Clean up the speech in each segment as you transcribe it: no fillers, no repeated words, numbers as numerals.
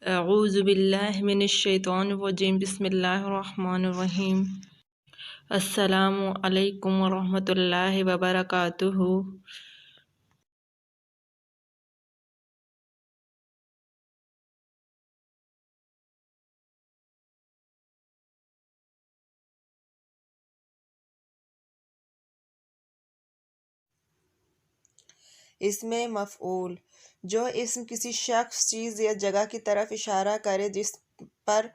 اعوذ باللہ من الشیطان الرجیم بسم اللہ الرحمن الرحیم السلام علیکم ورحمۃ اللہ وبرکاتہ۔ اسم مفعول، جو اسم کسی شخص، چیز یا جگہ کی طرف اشارہ کرے جس پر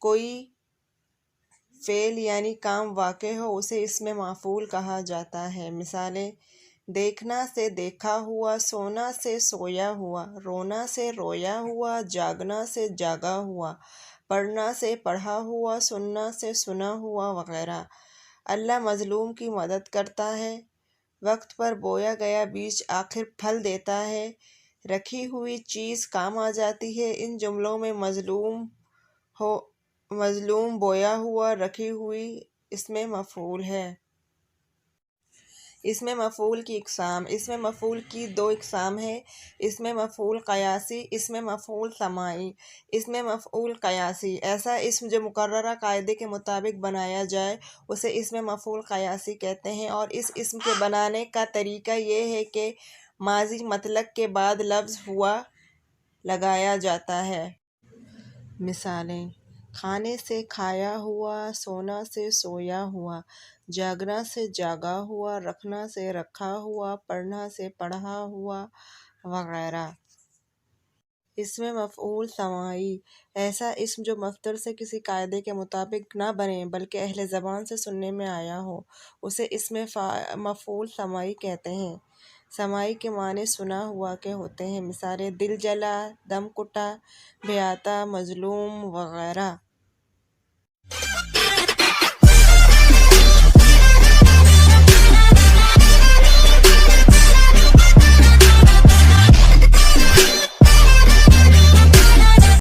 کوئی فعل یعنی کام واقع ہو، اسے اسم مفعول کہا جاتا ہے۔ مثالیں: دیکھنا سے دیکھا ہوا، سونا سے سویا ہوا، رونا سے رویا ہوا، جاگنا سے جاگا ہوا، پڑھنا سے پڑھا ہوا، سننا سے سنا ہوا وغیرہ۔ اللہ مظلوم کی مدد کرتا ہے، وقت پر بویا گیا بیج آخر پھل دیتا ہے، رکھی ہوئی چیز کام آ جاتی ہے۔ ان جملوں میں مظلوم، بویا ہوا، رکھی ہوئی اسم مفعول ہے۔ اسم مفعول کی اقسام: اسم مفعول کی دو اقسام ہیں: اسم مفعول قیاسی، اسم مفعول سماعی۔ اسم مفعول قیاسی: ایسا اسم جو مقررہ قاعدے کے مطابق بنایا جائے اسے اسم مفعول قیاسی کہتے ہیں، اور اس اسم کے بنانے کا طریقہ یہ ہے کہ ماضی مطلق کے بعد لفظ ہوا لگایا جاتا ہے۔ مثالیں: کھانے سے کھایا ہوا، سونا سے سویا ہوا، جاگنا سے جاگا ہوا، رکھنا سے رکھا ہوا، پڑھنا سے پڑھا ہوا وغیرہ۔ اسم مفعول سماعی: ایسا اسم جو مصدر سے کسی قاعدے کے مطابق نہ بنے بلکہ اہل زبان سے سننے میں آیا ہو، اسے اسم مفعول سماعی کہتے ہیں۔ سماعی کے معنی سنا ہوا کے ہوتے ہیں۔ مثالیں: دل جلا، دم کٹا، بیاتا، مظلوم وغیرہ۔